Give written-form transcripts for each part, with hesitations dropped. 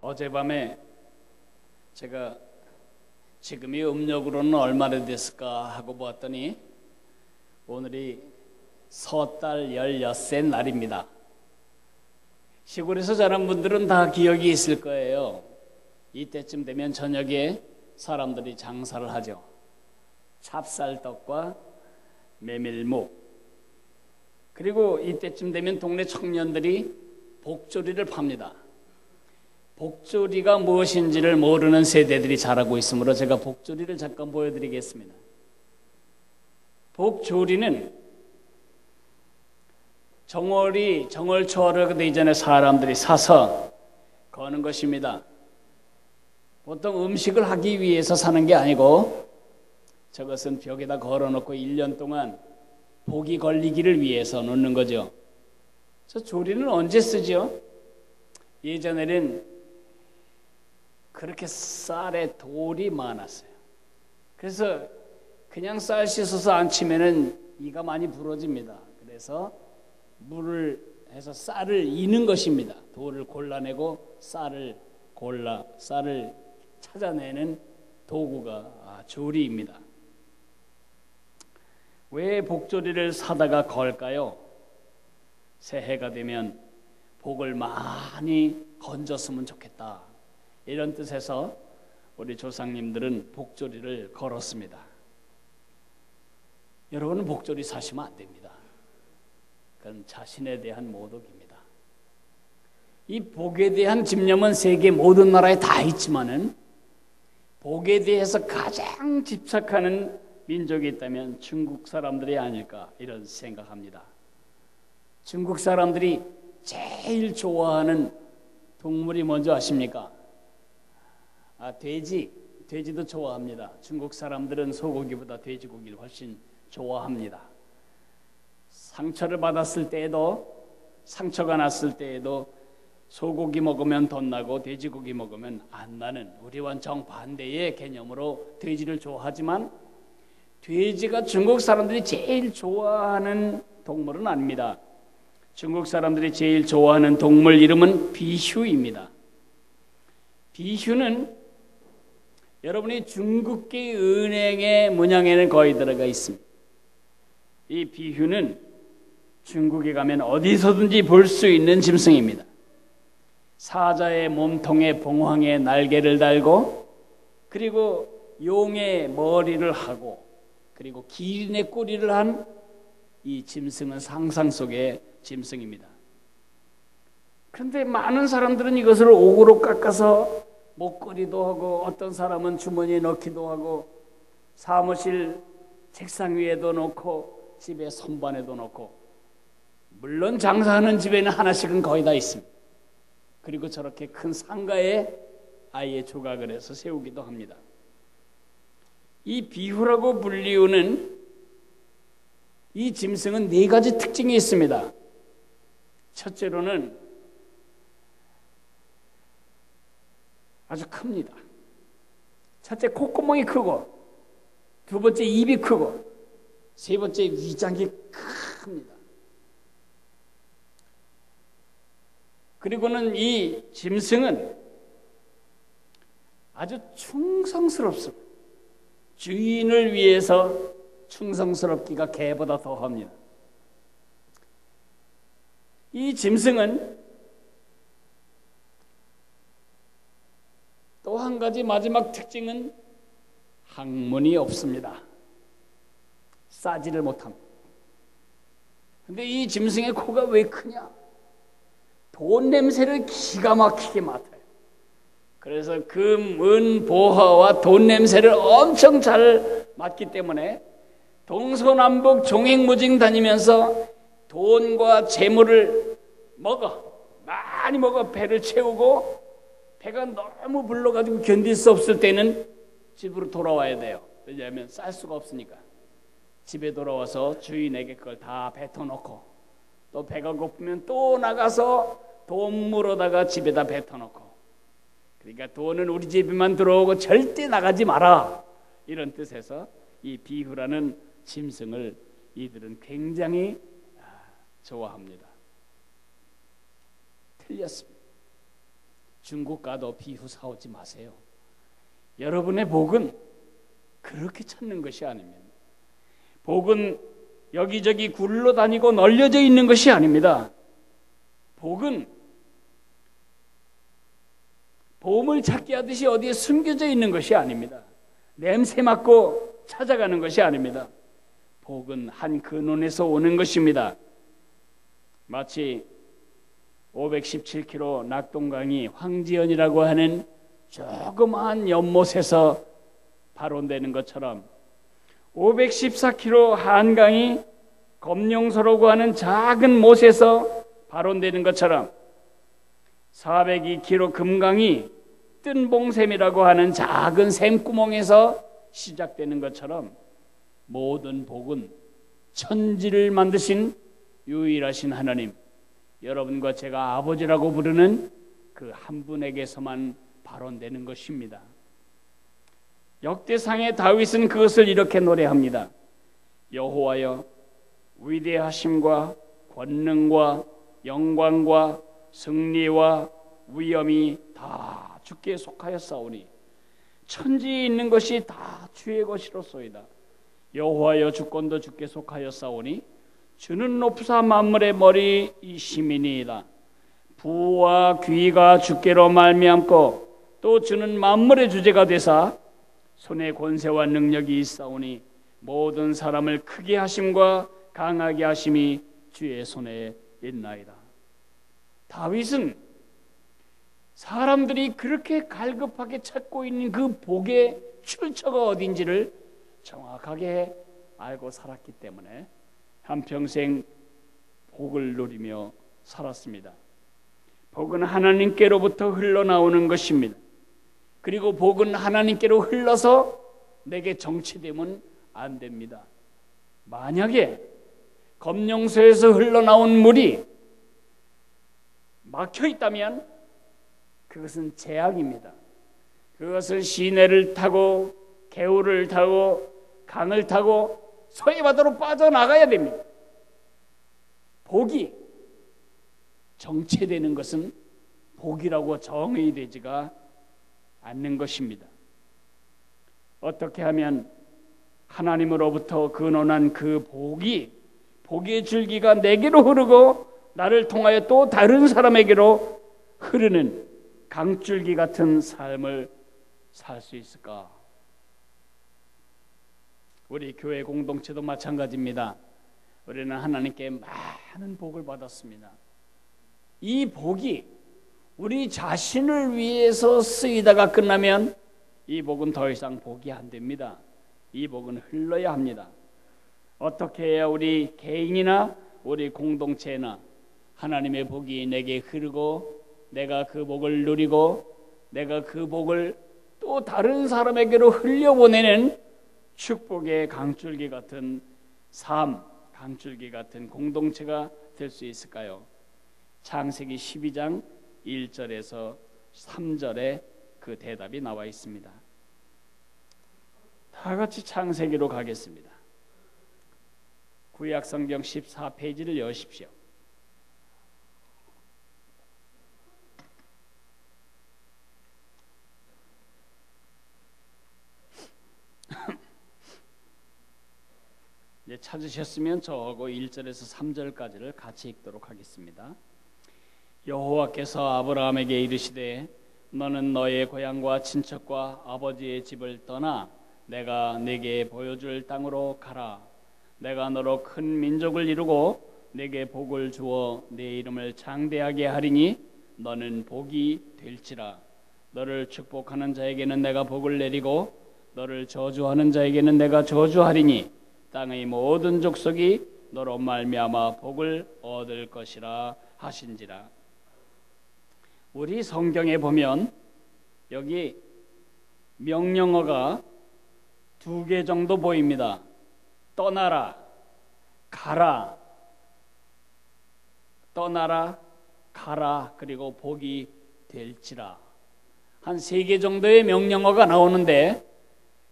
어젯밤에 제가 지금이 음력으로는 얼마나 됐을까 하고 보았더니 오늘이 서달 16세 날입니다. 시골에서 자란 분들은 다 기억이 있을 거예요. 이때쯤 되면 저녁에 사람들이 장사를 하죠. 찹쌀떡과 메밀묵, 그리고 이때쯤 되면 동네 청년들이 복조리를 팝니다. 복조리가 무엇인지를 모르는 세대들이 자라고 있으므로 제가 복조리를 잠깐 보여드리겠습니다. 복조리는 정월초하루가 되기 전에 사람들이 사서 거는 것입니다. 보통 음식을 하기 위해서 사는 게 아니고 저것은 벽에다 걸어놓고 1년 동안 복이 걸리기를 위해서 놓는 거죠. 저 조리는 언제 쓰죠? 예전에는 그렇게 쌀에 돌이 많았어요. 그래서 그냥 쌀 씻어서 안 치면은 이가 많이 부러집니다. 그래서 물을 해서 쌀을 이는 것입니다. 돌을 골라내고 쌀을 찾아내는 도구가 조리입니다. 왜 복조리를 사다가 걸까요? 새해가 되면 복을 많이 건졌으면 좋겠다, 이런 뜻에서 우리 조상님들은 복조리를 걸었습니다. 여러분은 복조리 사시면 안 됩니다. 그건 자신에 대한 모독입니다. 이 복에 대한 집념은 세계 모든 나라에 다 있지만은 복에 대해서 가장 집착하는 민족이 있다면 중국 사람들이 아닐까, 이런 생각합니다. 중국 사람들이 제일 좋아하는 동물이 뭔지 아십니까? 돼지도 좋아합니다. 중국 사람들은 소고기보다 돼지고기를 훨씬 좋아합니다. 상처를 받았을 때에도, 상처가 났을 때에도 소고기 먹으면 돈 나고 돼지고기 먹으면 안 나는, 우리와는 정반대의 개념으로 돼지를 좋아하지만 돼지가 중국 사람들이 제일 좋아하는 동물은 아닙니다. 중국 사람들이 제일 좋아하는 동물 이름은 비휴입니다. 비휴는 여러분이 중국계 은행의 문양에는 거의 들어가 있습니다. 이 비휴는 중국에 가면 어디서든지 볼 수 있는 짐승입니다. 사자의 몸통에 봉황의 날개를 달고, 그리고 용의 머리를 하고, 그리고 기린의 꼬리를 한 이 짐승은 상상 속의 짐승입니다. 그런데 많은 사람들은 이것을 옥으로 깎아서 목걸이도 하고, 어떤 사람은 주머니에 넣기도 하고, 사무실 책상 위에도 놓고, 집에 선반에도 놓고, 물론 장사하는 집에는 하나씩은 거의 다 있습니다. 그리고 저렇게 큰 상가에 아예 조각을 해서 세우기도 합니다. 이 비휴라고 불리우는 이 짐승은 4가지 특징이 있습니다. 첫째로는 아주 큽니다. 첫째, 콧구멍이 크고, 두 번째, 입이 크고, 세 번째, 위장이 큽니다. 그리고는 이 짐승은 아주 충성스럽습니다. 주인을 위해서 충성스럽기가 개보다 더합니다. 이 짐승은 또 한 가지 마지막 특징은 항문이 없습니다. 싸지를 못합니다. 근데 이 짐승의 코가 왜 크냐? 돈 냄새를 기가 막히게 맡아요. 그래서 금, 은, 보화와 돈 냄새를 엄청 잘 맡기 때문에 동서남북 종횡무진 다니면서 돈과 재물을 많이 먹어 배를 채우고, 배가 너무 불러가지고 견딜 수 없을 때는 집으로 돌아와야 돼요. 왜냐하면 쌀 수가 없으니까. 집에 돌아와서 주인에게 그걸 다 뱉어놓고, 또 배가 고프면 또 나가서 돈 물어다가 집에다 뱉어놓고, 그러니까 돈은 우리 집에만 들어오고 절대 나가지 마라, 이런 뜻에서 이 비휴라는 짐승을 이들은 굉장히 좋아합니다. 틀렸습니다. 중국 가도 비후 사오지 마세요. 여러분의 복은 그렇게 찾는 것이 아닙니다. 복은 여기저기 굴러다니고 널려져 있는 것이 아닙니다. 복은 보물 찾기 하듯이 어디에 숨겨져 있는 것이 아닙니다. 냄새 맡고 찾아가는 것이 아닙니다. 복은 한 근원에서 오는 것입니다. 마치 517km 낙동강이 황지연이라고 하는 조그마한 연못에서 발원되는 것처럼 514km 한강이 검룡소라고 하는 작은 못에서 발원되는 것처럼 402km 금강이 뜬봉샘이라고 하는 작은 샘구멍에서 시작되는 것처럼 모든 복은 천지를 만드신 유일하신 하나님, 여러분과 제가 아버지라고 부르는 그 한 분에게서만 발원되는 것입니다. 역대상의 다윗은 그것을 이렇게 노래합니다. 여호와여, 위대하심과 권능과 영광과 승리와 위엄이 다 주께 속하였사오니 천지에 있는 것이 다 주의 것이로소이다. 여호와여, 주권도 주께 속하였사오니 주는 높으사 만물의 머리이시미니이다. 부와 귀가 주께로 말미암고 또 주는 만물의 주제가 되사 손에 권세와 능력이 있사오니 모든 사람을 크게 하심과 강하게 하심이 주의 손에 있나이다. 다윗은 사람들이 그렇게 갈급하게 찾고 있는 그 복의 출처가 어딘지를 정확하게 알고 살았기 때문에 한평생 복을 누리며 살았습니다. 복은 하나님께로부터 흘러나오는 것입니다. 그리고 복은 하나님께로 흘러서 내게 정치되면 안 됩니다. 만약에 검룡소에서 흘러나온 물이 막혀 있다면 그것은 재앙입니다. 그것은 시내를 타고 개울을 타고 강을 타고 소해바다로 빠져나가야 됩니다. 복이 정체되는 것은 복이라고 정의되지가 않는 것입니다. 어떻게 하면 하나님으로부터 근원한 그 복의 줄기가 내게로 흐르고 나를 통하여 또 다른 사람에게로 흐르는 강줄기 같은 삶을 살 수 있을까? 우리 교회 공동체도 마찬가지입니다. 우리는 하나님께 많은 복을 받았습니다. 이 복이 우리 자신을 위해서 쓰이다가 끝나면 이 복은 더 이상 복이 안 됩니다. 이 복은 흘러야 합니다. 어떻게 해야 우리 개인이나 우리 공동체나 하나님의 복이 내게 흐르고 내가 그 복을 누리고 내가 그 복을 또 다른 사람에게로 흘려보내는 축복의 강줄기 같은 삶, 강줄기 같은 공동체가 될 수 있을까요? 창세기 12장 1절에서 3절에 그 대답이 나와 있습니다. 다 같이 창세기로 가겠습니다. 구약성경 14페이지를 여십시오. 이제 찾으셨으면 저하고 1절에서 3절까지를 같이 읽도록 하겠습니다. 여호와께서 아브라함에게 이르시되 너는 너의 고향과 친척과 아버지의 집을 떠나 내가 네게 보여줄 땅으로 가라. 내가 너로 큰 민족을 이루고 네게 복을 주어 네 이름을 장대하게 하리니 너는 복이 될지라. 너를 축복하는 자에게는 내가 복을 내리고 너를 저주하는 자에게는 내가 저주하리니 땅의 모든 족속이 너로 말미암아 복을 얻을 것이라 하신지라. 우리 성경에 보면 여기 명령어가 2개 정도 보입니다. 떠나라, 가라, 떠나라, 가라, 그리고 복이 될지라. 한 3개 정도의 명령어가 나오는데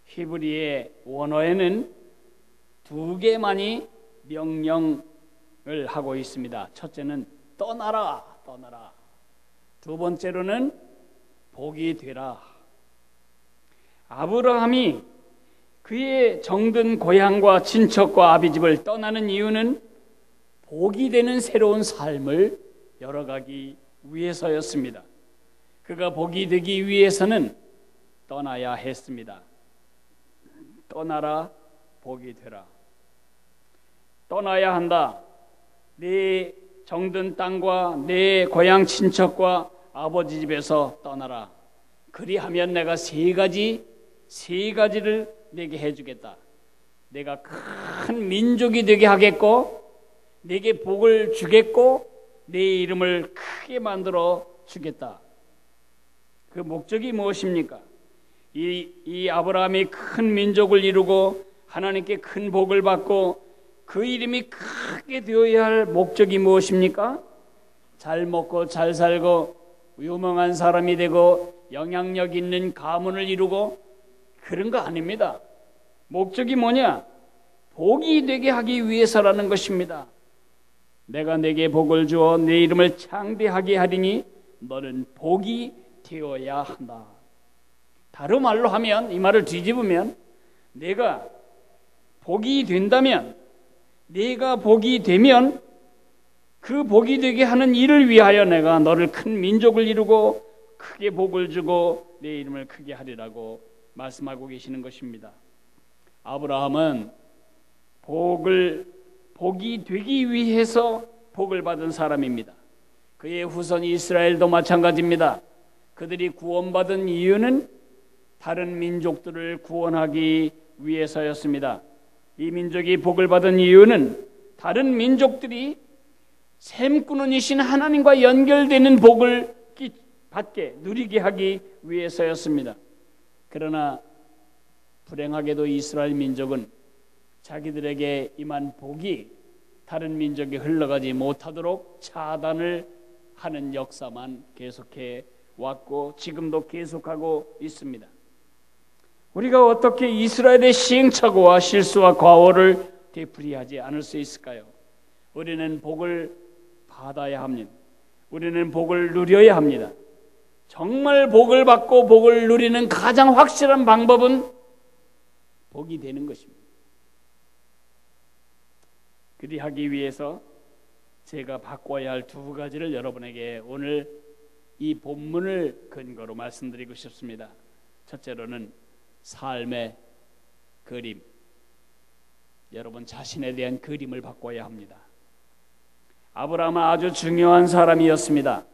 히브리의 원어에는 2개만이 명령을 하고 있습니다. 첫째는 떠나라, 떠나라. 두 번째로는 복이 되라. 아브라함이 그의 정든 고향과 친척과 아비집을 떠나는 이유는 복이 되는 새로운 삶을 열어가기 위해서였습니다. 그가 복이 되기 위해서는 떠나야 했습니다. 떠나라, 복이 되라. 떠나야 한다. 내 정든 땅과 내 고향 친척과 아버지 집에서 떠나라. 그리하면 내가 세 가지를 내게 해주겠다. 내가 큰 민족이 되게 하겠고, 내게 복을 주겠고, 내 이름을 크게 만들어 주겠다. 그 목적이 무엇입니까? 이 아브라함이 큰 민족을 이루고 하나님께 큰 복을 받고 그 이름이 크게 되어야 할 목적이 무엇입니까? 잘 먹고 잘 살고 유명한 사람이 되고 영향력 있는 가문을 이루고 그런 거 아닙니다. 목적이 뭐냐? 복이 되게 하기 위해서라는 것입니다. 내가 내게 복을 주어 내 이름을 창대하게 하리니 너는 복이 되어야 한다. 다른 말로 하면, 이 말을 뒤집으면, 내가 복이 된다면, 내가 복이 되면 그 복이 되게 하는 일을 위하여 내가 너를 큰 민족을 이루고 크게 복을 주고 내 이름을 크게 하리라고 말씀하고 계시는 것입니다. 아브라함은 복이 되기 위해서 복을 받은 사람입니다. 그의 후손 이스라엘도 마찬가지입니다. 그들이 구원받은 이유는 다른 민족들을 구원하기 위해서였습니다. 이 민족이 복을 받은 이유는 다른 민족들이 샘꾸는 이신 하나님과 연결되는 복을 받게, 누리게 하기 위해서였습니다. 그러나 불행하게도 이스라엘 민족은 자기들에게 임한 복이 다른 민족에 흘러가지 못하도록 차단을 하는 역사만 계속해 왔고 지금도 계속하고 있습니다. 우리가 어떻게 이스라엘의 시행착오와 실수와 과오를 되풀이하지 않을 수 있을까요? 우리는 복을 받아야 합니다. 우리는 복을 누려야 합니다. 정말 복을 받고 복을 누리는 가장 확실한 방법은 복이 되는 것입니다. 그리하기 위해서 제가 바꿔야 할 두 가지를 여러분에게 오늘 이 본문을 근거로 말씀드리고 싶습니다. 첫째로는 삶의 그림, 여러분 자신에 대한 그림을 바꿔야 합니다. 아브라함은 아주 중요한 사람이었습니다.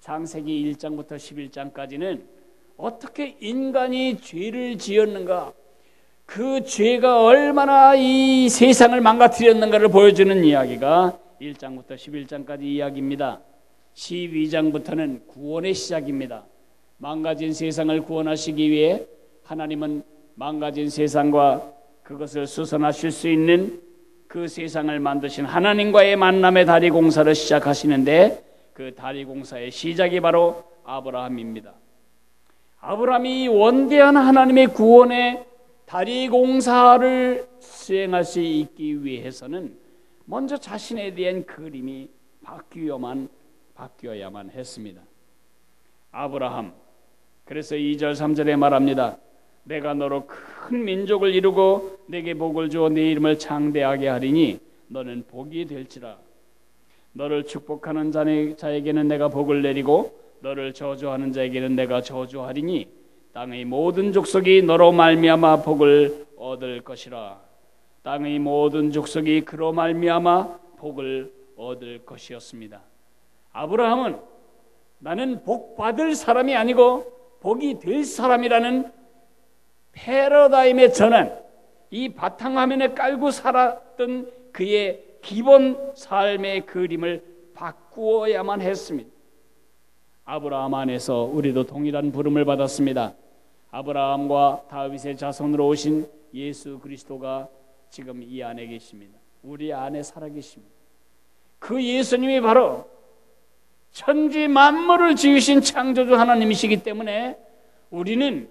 창세기 1장부터 11장까지는 어떻게 인간이 죄를 지었는가, 그 죄가 얼마나 이 세상을 망가뜨렸는가를 보여주는 이야기가 1장부터 11장까지 이야기입니다. 12장부터는 구원의 시작입니다. 망가진 세상을 구원하시기 위해 하나님은 망가진 세상과 그것을 수선하실 수 있는 그 세상을 만드신 하나님과의 만남의 다리 공사를 시작하시는데 그 다리 공사의 시작이 바로 아브라함입니다. 아브라함이 원대한 하나님의 구원의 다리 공사를 수행할 수 있기 위해서는 먼저 자신에 대한 그림이 바뀌어야만 했습니다. 아브라함, 그래서 2절 3절에 말합니다. 내가 너로 큰 민족을 이루고 내게 복을 주어 네 이름을 창대하게 하리니 너는 복이 될지라. 너를 축복하는 자에게는 내가 복을 내리고 너를 저주하는 자에게는 내가 저주하리니 땅의 모든 족속이 너로 말미암아 복을 얻을 것이라. 땅의 모든 족속이 그로 말미암아 복을 얻을 것이었습니다. 아브라함은 나는 복 받을 사람이 아니고 복이 될 사람이라는 패러다임의 전환, 이 바탕화면에 깔고 살았던 그의 기본 삶의 그림을 바꾸어야만 했습니다. 아브라함 안에서 우리도 동일한 부름을 받았습니다. 아브라함과 다윗의 자손으로 오신 예수 그리스도가 지금 이 안에 계십니다. 우리 안에 살아계십니다. 그 예수님이 바로 천지 만물을 지으신 창조주 하나님이시기 때문에 우리는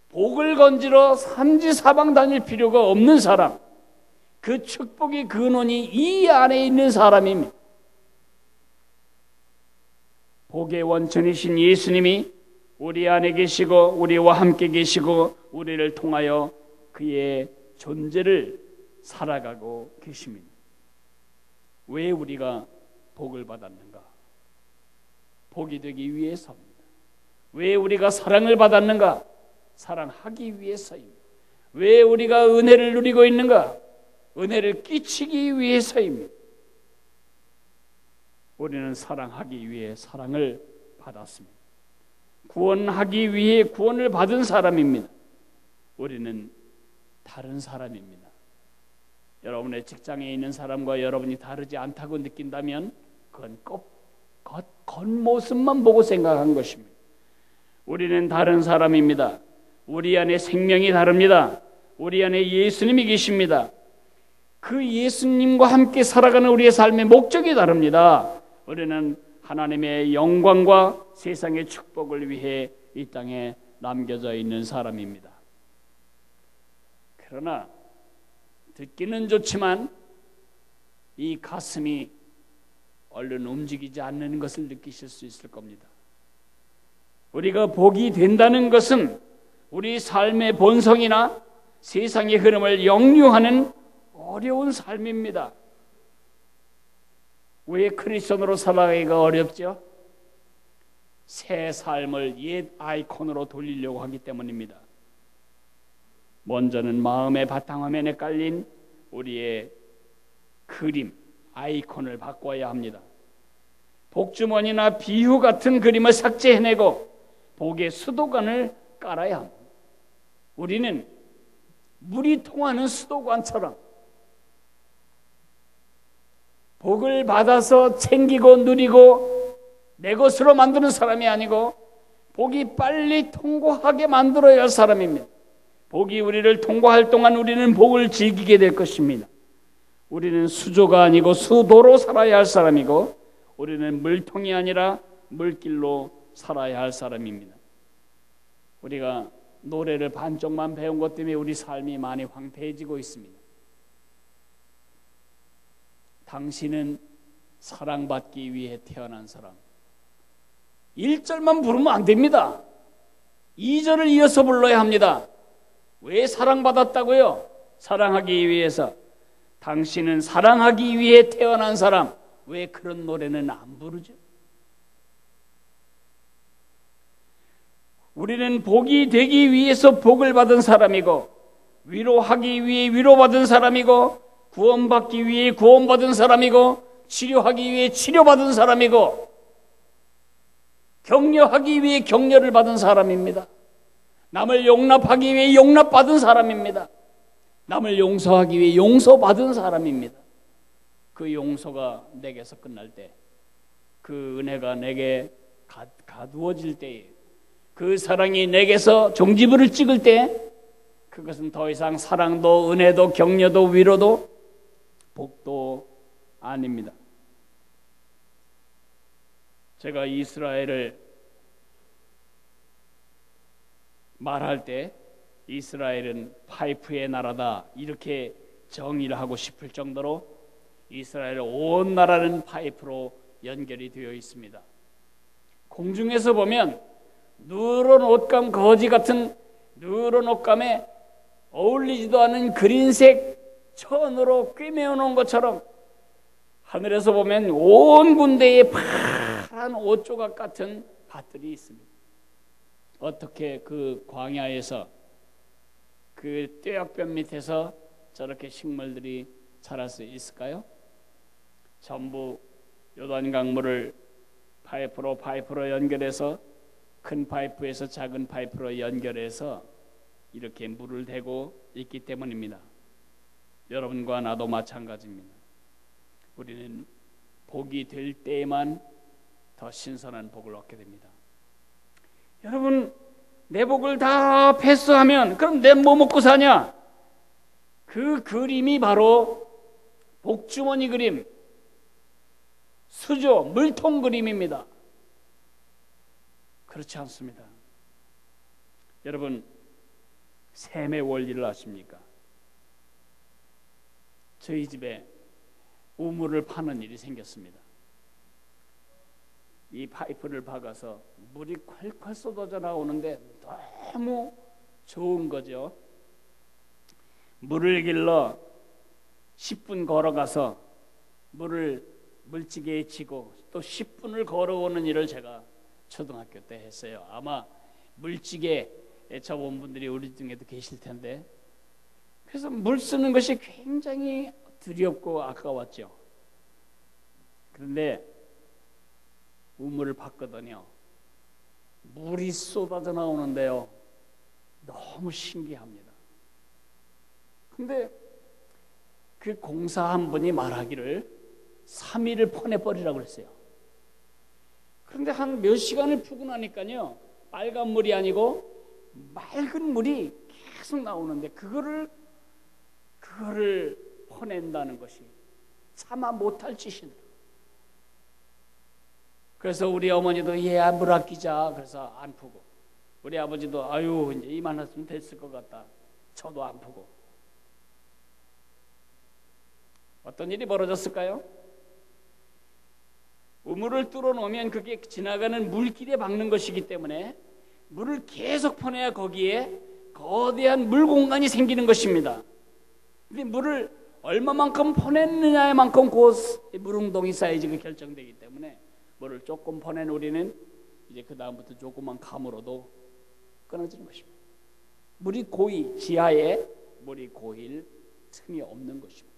복을 건지러 삼지사방 다닐 필요가 없는 사람, 그 축복의 근원이 이 안에 있는 사람입니다. 복의 원천이신 예수님이 우리 안에 계시고 우리와 함께 계시고 우리를 통하여 그의 존재를 살아가고 계십니다. 왜 우리가 복을 받았는가? 복이 되기 위해서입니다. 왜 우리가 사랑을 받았는가? 사랑하기 위해서입니다. 왜 우리가 은혜를 누리고 있는가? 은혜를 끼치기 위해서입니다. 우리는 사랑하기 위해 사랑을 받았습니다. 구원하기 위해 구원을 받은 사람입니다. 우리는 다른 사람입니다. 여러분의 직장에 있는 사람과 여러분이 다르지 않다고 느낀다면 그건 겉모습만 보고 생각한 것입니다. 우리는 다른 사람입니다. 우리 안에 생명이 다릅니다. 우리 안에 예수님이 계십니다. 그 예수님과 함께 살아가는 우리의 삶의 목적이 다릅니다. 우리는 하나님의 영광과 세상의 축복을 위해 이 땅에 남겨져 있는 사람입니다. 그러나 듣기는 좋지만 이 가슴이 얼른 움직이지 않는 것을 느끼실 수 있을 겁니다. 우리가 복이 된다는 것은 우리 삶의 본성이나 세상의 흐름을 역류하는 어려운 삶입니다. 왜 크리스천으로 살아가기가 어렵죠? 새 삶을 옛 아이콘으로 돌리려고 하기 때문입니다. 먼저는 마음의 바탕화면에 깔린 우리의 그림, 아이콘을 바꿔야 합니다. 복주머니나 비유 같은 그림을 삭제해내고 복의 수도관을 깔아야 합니다. 우리는 물이 통하는 수도관처럼 복을 받아서 챙기고 누리고 내 것으로 만드는 사람이 아니고 복이 빨리 통과하게 만들어야 할 사람입니다. 복이 우리를 통과할 동안 우리는 복을 즐기게 될 것입니다. 우리는 수조가 아니고 수도로 살아야 할 사람이고 우리는 물통이 아니라 물길로 살아야 할 사람입니다. 우리가 노래를 반쪽만 배운 것 때문에 우리 삶이 많이 황폐해지고 있습니다. 당신은 사랑받기 위해 태어난 사람. 1절만 부르면 안 됩니다. 2절을 이어서 불러야 합니다. 왜 사랑받았다고요? 사랑하기 위해서. 당신은 사랑하기 위해 태어난 사람. 왜 그런 노래는 안 부르죠? 우리는 복이 되기 위해서 복을 받은 사람이고 위로하기 위해 위로받은 사람이고 구원받기 위해 구원받은 사람이고 치료하기 위해 치료받은 사람이고 격려하기 위해 격려를 받은 사람입니다. 남을 용납하기 위해 용납받은 사람입니다. 남을 용서하기 위해 용서받은 사람입니다. 그 용서가 내게서 끝날 때, 그 은혜가 내게 가두어질 때에, 그 사랑이 내게서 종지부를 찍을 때 그것은 더 이상 사랑도 은혜도 격려도 위로도 복도 아닙니다. 제가 이스라엘을 말할 때 이스라엘은 파이프의 나라다 이렇게 정의를 하고 싶을 정도로 이스라엘 온 나라는 파이프로 연결이 되어 있습니다. 공중에서 보면 누런 옷감, 거지 같은 누런 옷감에 어울리지도 않은 그린색 천으로 꿰매어 놓은 것처럼 하늘에서 보면 온 군대에 파란 옷 조각 같은 밭들이 있습니다. 어떻게 그 광야에서 그 뙤약볕 밑에서 저렇게 식물들이 자랄 수 있을까요? 전부 요단강 물을 파이프로 연결해서 큰 파이프에서 작은 파이프로 연결해서 이렇게 물을 대고 있기 때문입니다. 여러분과 나도 마찬가지입니다. 우리는 복이 될 때에만 더 신선한 복을 얻게 됩니다. 여러분, 내 복을 다 패스하면 그럼 내 뭐 먹고 사냐? 그 그림이 바로 복주머니 그림, 수조, 물통 그림입니다. 그렇지 않습니다. 여러분, 셈의 원리를 아십니까? 저희 집에 우물을 파는 일이 생겼습니다. 이 파이프를 박아서 물이 콸콸 쏟아져 나오는데 너무 좋은 거죠. 물을 길러 10분 걸어가서 물을 물지개에 치고 또 10분을 걸어오는 일을 제가 초등학교 때 했어요. 아마 물지개 쳐본 분들이 우리 중에도 계실 텐데, 그래서 물 쓰는 것이 굉장히 두렵고 아까웠죠. 그런데 우물을 봤거든요. 물이 쏟아져 나오는데요, 너무 신기합니다. 근데 그 공사한 분이 말하기를 3일을 퍼내버리라고 그랬어요. 그런데 한 몇 시간을 푸고 나니까요, 빨간 물이 아니고 맑은 물이 계속 나오는데 그거를 퍼낸다는 것이 차마 못할 짓이더라고요. 그래서 우리 어머니도 얘야 물 아끼자 그래서 안 푸고, 우리 아버지도 아유 이제 이만했으면 됐을 것 같다, 저도 안 푸고. 어떤 일이 벌어졌을까요? 우물을 뚫어 놓으면 그게 지나가는 물길에 박는 것이기 때문에 물을 계속 퍼내야 거기에 거대한 물 공간이 생기는 것입니다. 근데 물을 얼마만큼 퍼냈느냐에 만큼 그 물웅덩이 사이즈가 결정되기 때문에 물을 조금 퍼낸 우리는 이제 그 다음부터 조그만 감으로도 끊어지는 것입니다. 물이 고이, 지하에 물이 고일 틈이 없는 것입니다.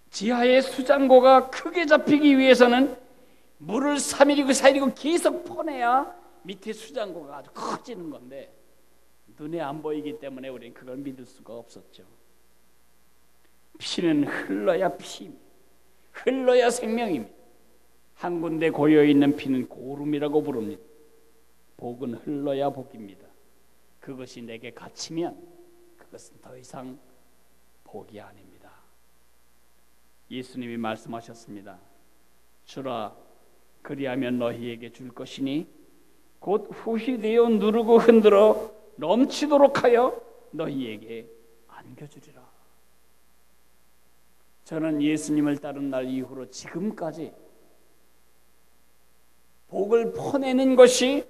지하의 수장고가 크게 잡히기 위해서는 물을 3일이고 4일이고 계속 퍼내야 밑에 수장고가 아주 커지는 건데, 눈에 안 보이기 때문에 우리는 그걸 믿을 수가 없었죠. 피는 흘러야 피입니다. 흘러야 생명입니다. 한 군데 고여있는 피는 고름이라고 부릅니다. 복은 흘러야 복입니다. 그것이 내게 갇히면 그것은 더 이상 복이 아닙니다. 예수님이 말씀하셨습니다. 주라, 그리하면 너희에게 줄 것이니 곧 후히되어 누르고 흔들어 넘치도록 하여 너희에게 안겨주리라. 저는 예수님을 따른 날 이후로 지금까지 복을 퍼내는 것이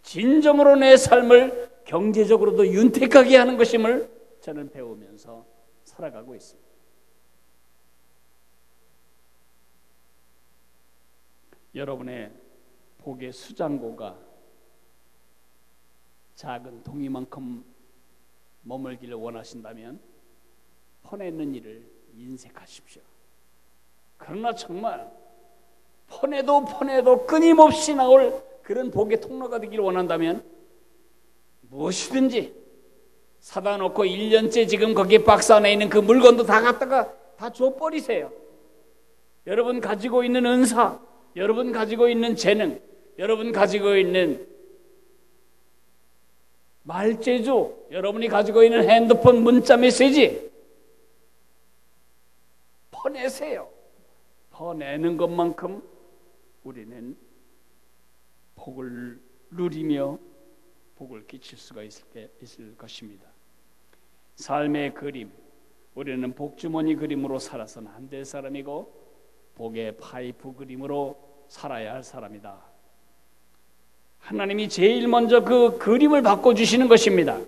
진정으로 내 삶을 경제적으로도 윤택하게 하는 것임을 저는 배우면서 살아가고 있습니다. 여러분의 복의 수장고가 작은 동이만큼 머물기를 원하신다면 퍼내는 일을 인색하십시오. 그러나 정말 퍼내도 끊임없이 나올 그런 복의 통로가 되기를 원한다면 무엇이든지 사다 놓고 1년째 지금 거기에 박스 안에 있는 그 물건도 다 갖다가 다 줘버리세요. 여러분 가지고 있는 은사, 여러분 가지고 있는 재능, 여러분 가지고 있는 말재주, 여러분이 가지고 있는 핸드폰 문자 메시지 퍼내세요. 퍼내는 것만큼 우리는 복을 누리며 복을 끼칠 수가 있을 것입니다. 삶의 그림, 우리는 복주머니 그림으로 살아서는 안 될 사람이고 복의 파이프 그림으로 살아야 할 사람이다. 하나님이 제일 먼저 그 그림을 바꿔주시는 것입니다.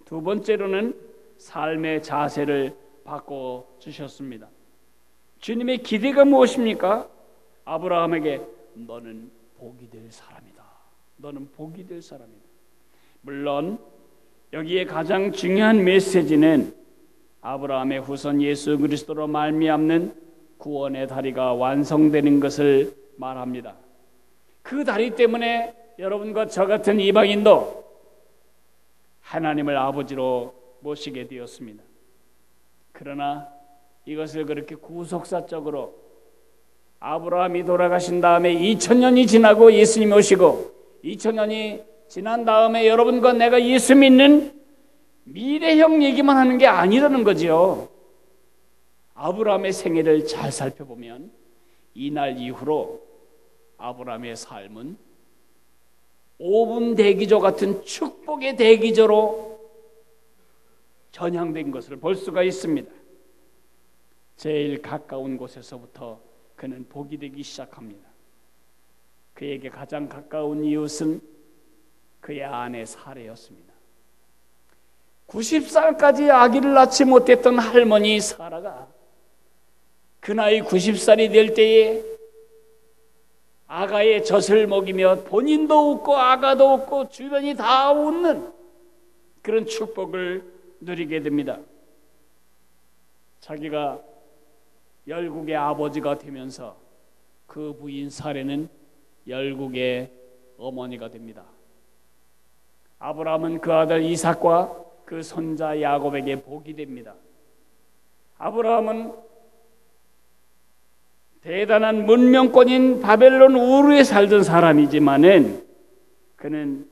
두 번째로는 삶의 자세를 바꿔주셨습니다. 주님의 기대가 무엇입니까? 아브라함에게 너는 복이 될 사람이다. 너는 복이 될 사람이다. 물론 여기에 가장 중요한 메시지는 아브라함의 후손 예수 그리스도로 말미암는 구원의 다리가 완성되는 것을 말합니다. 그 다리 때문에 여러분과 저 같은 이방인도 하나님을 아버지로 모시게 되었습니다. 그러나 이것을 그렇게 구속사적으로 아브라함이 돌아가신 다음에 2000년이 지나고 예수님이 오시고 2000년이 지난 다음에 여러분과 내가 예수 믿는 미래형 얘기만 하는 게 아니라는 거지요. 아브라함의 생애를 잘 살펴보면 이날 이후로 아브라함의 삶은 5분 대기조 같은 축복의 대기조로 전향된 것을 볼 수가 있습니다. 제일 가까운 곳에서부터 그는 복이 되기 시작합니다. 그에게 가장 가까운 이웃은 그의 아내 사레였습니다. 90살까지 아기를 낳지 못했던 할머니 사라가 그 나이 90살이 될 때에 아가의 젖을 먹이며 본인도 웃고 아가도 웃고 주변이 다 웃는 그런 축복을 누리게 됩니다. 자기가 열국의 아버지가 되면서 그 부인 사레는 열국의 어머니가 됩니다. 아브라함은 그 아들 이삭과 그 손자 야곱에게 복이 됩니다. 아브라함은 대단한 문명권인 바벨론 우르에 살던 사람이지만은 그는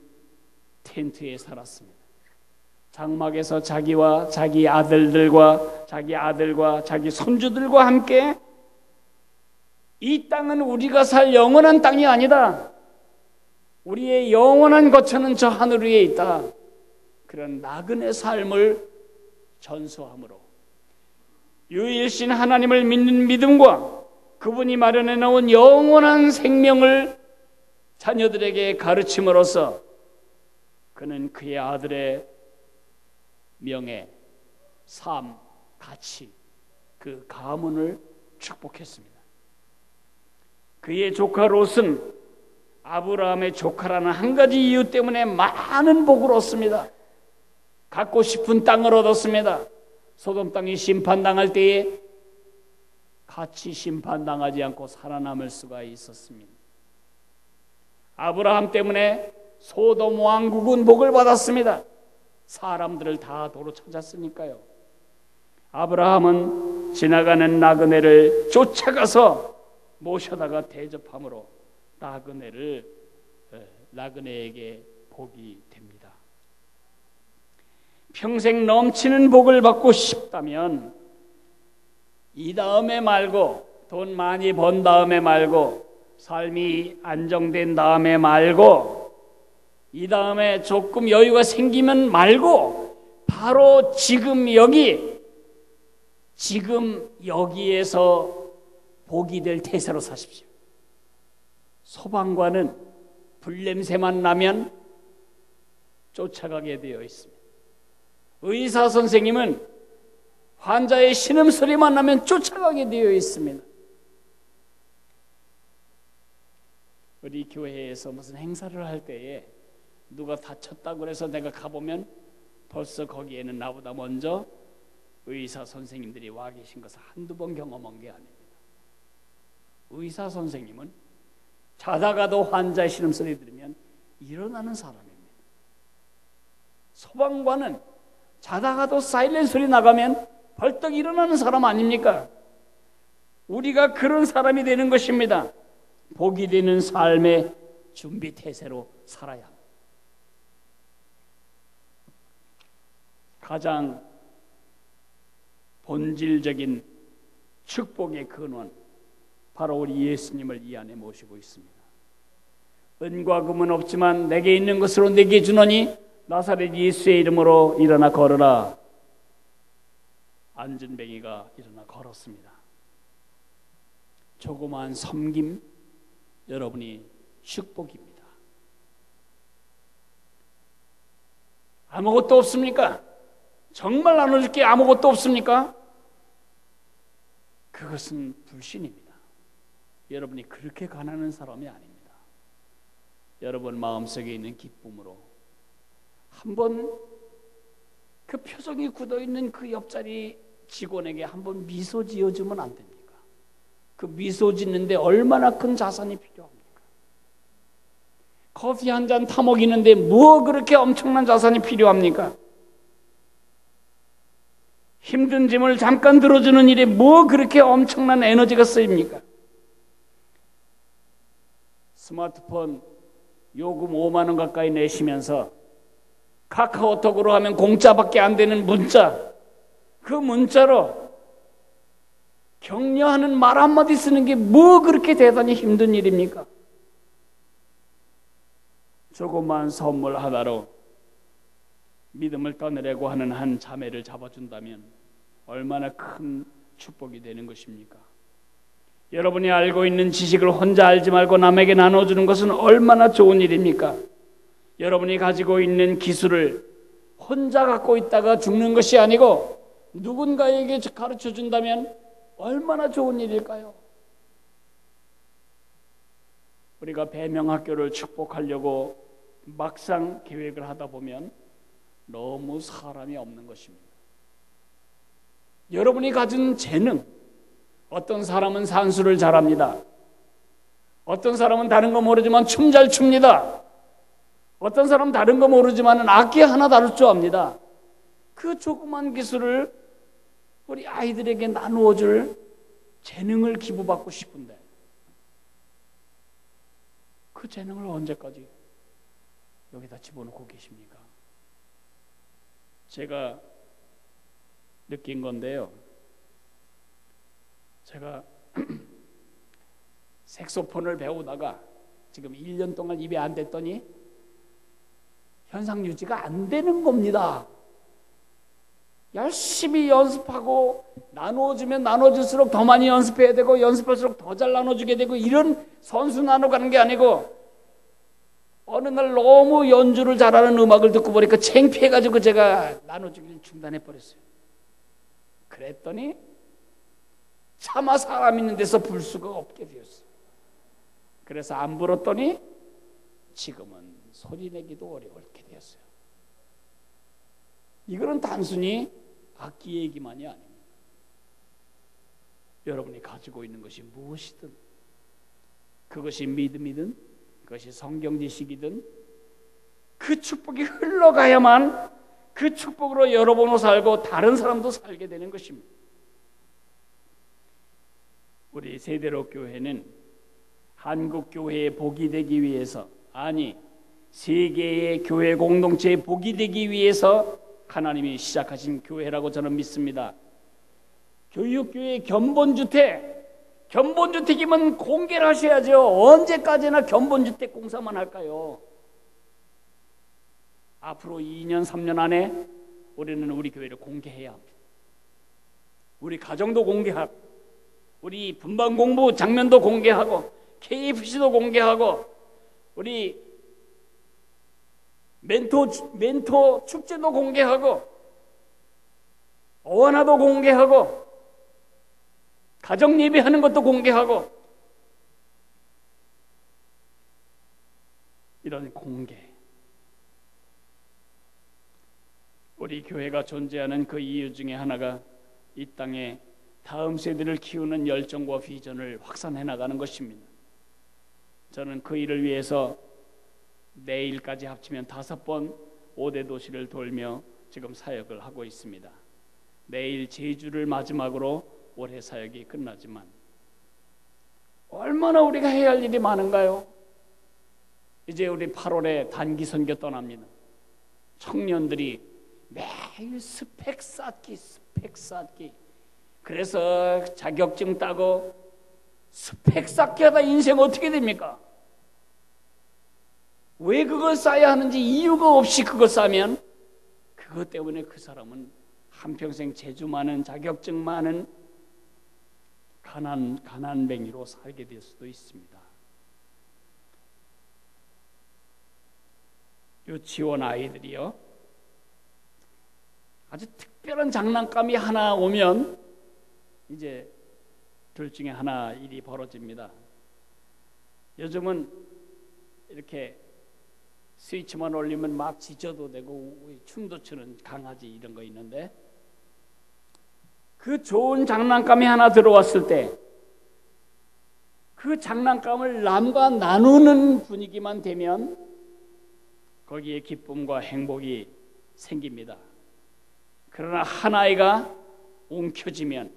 텐트에 살았습니다. 장막에서 자기와 자기 아들과 자기 손주들과 함께 이 땅은 우리가 살 영원한 땅이 아니다. 우리의 영원한 거처는 저 하늘 위에 있다. 그런 나그네 삶을 전수함으로 유일신 하나님을 믿는 믿음과 그분이 마련해 놓은 영원한 생명을 자녀들에게 가르침으로써 그는 그의 아들의 명예, 삶, 가치, 그 가문을 축복했습니다. 그의 조카 롯은 아브라함의 조카라는 한 가지 이유 때문에 많은 복을 얻습니다. 갖고 싶은 땅을 얻었습니다. 소돔 땅이 심판당할 때에 같이 심판당하지 않고 살아남을 수가 있었습니다. 아브라함 때문에 소돔 왕국은 복을 받았습니다. 사람들을 다 도로 찾았으니까요. 아브라함은 지나가는 나그네를 쫓아가서 모셔다가 대접함으로 나그네에게 복이 됩니다. 평생 넘치는 복을 받고 싶다면 이 다음에 말고, 돈 많이 번 다음에 말고, 삶이 안정된 다음에 말고, 이 다음에 조금 여유가 생기면 말고, 바로 지금 여기에서 복이 될 태세로 사십시오. 소방관은 불냄새만 나면 쫓아가게 되어 있습니다. 의사 선생님은 환자의 신음소리만 나면 쫓아가게 되어 있습니다. 우리 교회에서 무슨 행사를 할 때에 누가 다쳤다고 해서 내가 가보면 벌써 거기에는 나보다 먼저 의사 선생님들이 와 계신 것을 한두 번 경험한 게 아닙니다. 의사 선생님은 자다가도 환자의 신음소리 들으면 일어나는 사람입니다. 소방관은 자다가도 사이렌 소리 나가면 벌떡 일어나는 사람 아닙니까? 우리가 그런 사람이 되는 것입니다. 복이 되는 삶의 준비 태세로 살아야 합니다. 가장 본질적인 축복의 근원, 바로 우리 예수님을 이 안에 모시고 있습니다. 은과 금은 없지만 내게 있는 것으로 내게 주노니 나사렛 예수의 이름으로 일어나 걸어라. 안전뱅이가 일어나 걸었습니다. 조그마한 섬김, 여러분이 축복입니다. 아무것도 없습니까? 정말 나눠줄 게 아무것도 없습니까? 그것은 불신입니다. 여러분이 그렇게 가난한 사람이 아닙니다. 여러분 마음속에 있는 기쁨으로 한번 그 표정이 굳어있는 그 옆자리 직원에게 한번 미소 지어주면 안 됩니까? 그 미소 짓는데 얼마나 큰 자산이 필요합니까? 커피 한 잔 타먹이는데 뭐 그렇게 엄청난 자산이 필요합니까? 힘든 짐을 잠깐 들어주는 일에 뭐 그렇게 엄청난 에너지가 쓰입니까? 스마트폰 요금 5만 원 가까이 내시면서 카카오톡으로 하면 공짜밖에 안 되는 문자, 그 문자로 격려하는 말 한마디 쓰는 게 뭐 그렇게 대단히 힘든 일입니까? 조그만 선물 하나로 믿음을 떠내려고 하는 한 자매를 잡아준다면 얼마나 큰 축복이 되는 것입니까? 여러분이 알고 있는 지식을 혼자 알지 말고 남에게 나눠주는 것은 얼마나 좋은 일입니까? 여러분이 가지고 있는 기술을 혼자 갖고 있다가 죽는 것이 아니고 누군가에게 가르쳐 준다면 얼마나 좋은 일일까요? 우리가 배명학교를 축복하려고 막상 계획을 하다 보면 너무 사람이 없는 것입니다. 여러분이 가진 재능, 어떤 사람은 산수를 잘합니다. 어떤 사람은 다른 거 모르지만 춤 잘 춥니다. 어떤 사람은 다른 거 모르지만 악기 하나 다룰 줄 압니다. 그 조그만 기술을 우리 아이들에게 나누어 줄 재능을 기부받고 싶은데 그 재능을 언제까지 여기다 집어넣고 계십니까? 제가 느낀 건데요. 제가 색소폰을 배우다가 지금 1년 동안 입에 안 댔더니 현상 유지가 안 되는 겁니다. 열심히 연습하고 나눠주면 나눠줄수록 더 많이 연습해야 되고 연습할수록 더 잘 나눠주게 되고 이런 선수 나눠가는 게 아니고 어느 날 너무 연주를 잘하는 음악을 듣고 보니까 창피해가지고 제가 나눠주기를 중단해버렸어요. 그랬더니 차마 사람 있는 데서 불 수가 없게 되었어요. 그래서 안 불었더니 지금은 소리 내기도 어려울게 되었어요. 이거는 단순히 악기 얘기만이 아닙니다. 여러분이 가지고 있는 것이 무엇이든 그것이 믿음이든 그것이 성경 지식이든 그 축복이 흘러가야만 그 축복으로 여러분도 살고 다른 사람도 살게 되는 것입니다. 우리 세대로 교회는 한국 교회의 복이 되기 위해서, 아니 세계의 교회 공동체의 복이 되기 위해서 하나님이 시작하신 교회라고 저는 믿습니다. 교육교회 견본주택이면 공개를 하셔야죠. 언제까지나 견본주택 공사만 할까요? 앞으로 2년 3년 안에 우리는 우리 교회를 공개해야 합니다. 우리 가정도 공개하고 우리 분반공부 장면도 공개하고 KFC도 공개하고 우리 멘토 축제도 공개하고 어원화도 공개하고 가정 예배하는 것도 공개하고 이런 공개. 우리 교회가 존재하는 그 이유 중에 하나가 이 땅에 다음 세대를 키우는 열정과 비전을 확산해 나가는 것입니다. 저는 그 일을 위해서 내일까지 합치면 5번 5대 도시를 돌며 지금 사역을 하고 있습니다. 내일 제주를 마지막으로 올해 사역이 끝나지만 얼마나 우리가 해야 할 일이 많은가요? 이제 우리 8월에 단기 선교 떠납니다. 청년들이 매일 스펙 쌓기 그래서 자격증 따고 스펙 쌓기 하다 인생 어떻게 됩니까? 왜 그걸 쌓아야 하는지 이유가 없이 그걸 쌓으면 그것 때문에 그 사람은 한평생 재주 많은 자격증 많은 가난뱅이로 살게 될 수도 있습니다. 유치원 아이들이요, 아주 특별한 장난감이 하나 오면 이제 둘 중에 하나 일이 벌어집니다. 요즘은 이렇게 스위치만 올리면 막 짖어도 되고 춤도 추는 강아지 이런 거 있는데 그 좋은 장난감이 하나 들어왔을 때 그 장난감을 남과 나누는 분위기만 되면 거기에 기쁨과 행복이 생깁니다. 그러나 한 아이가 움켜쥐면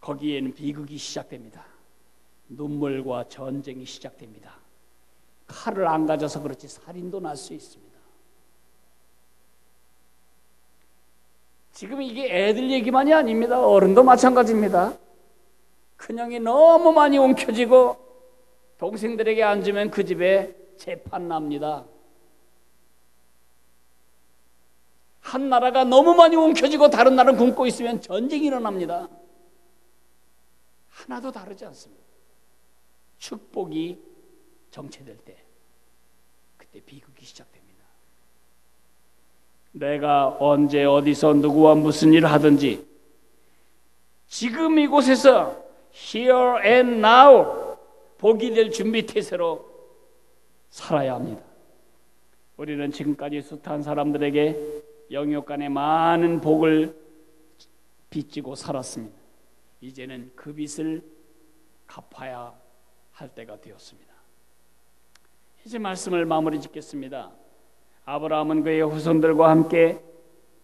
거기에는 비극이 시작됩니다. 눈물과 전쟁이 시작됩니다. 칼을 안 가져서 그렇지 살인도 날 수 있습니다. 지금 이게 애들 얘기만이 아닙니다. 어른도 마찬가지입니다. 큰형이 너무 많이 움켜쥐고 동생들에게 앉으면 그 집에 재판 납니다. 한 나라가 너무 많이 움켜쥐고 다른 나라는 굶고 있으면 전쟁이 일어납니다. 하나도 다르지 않습니다. 축복이 정체될 때, 그때 비극이 시작됩니다. 내가 언제 어디서 누구와 무슨 일을 하든지 지금 이곳에서 here and now 복이 될 준비 태세로 살아야 합니다. 우리는 지금까지 숱한 사람들에게 영역 간의 많은 복을 빚지고 살았습니다. 이제는 그 빚을 갚아야 할 때가 되었습니다. 이제 말씀을 마무리 짓겠습니다. 아브라함은 그의 후손들과 함께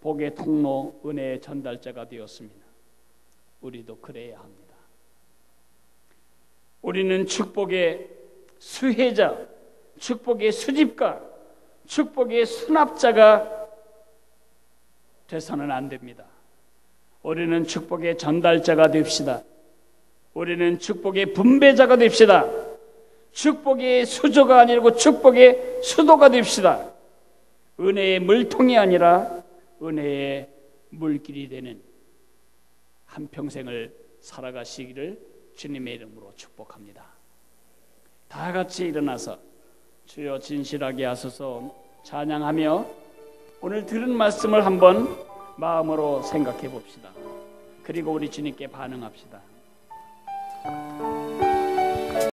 복의 통로, 은혜의 전달자가 되었습니다. 우리도 그래야 합니다. 우리는 축복의 수혜자, 축복의 수집가, 축복의 수납자가 돼서는 안 됩니다. 우리는 축복의 전달자가 됩시다. 우리는 축복의 분배자가 됩시다. 축복의 수조가 아니고 축복의 수도가 됩시다. 은혜의 물통이 아니라 은혜의 물길이 되는 한평생을 살아가시기를 주님의 이름으로 축복합니다. 다 같이 일어나서 주여 진실하게 하소서 찬양하며 오늘 들은 말씀을 한번 마음으로 생각해 봅시다. 그리고 우리 주님께 반응합시다.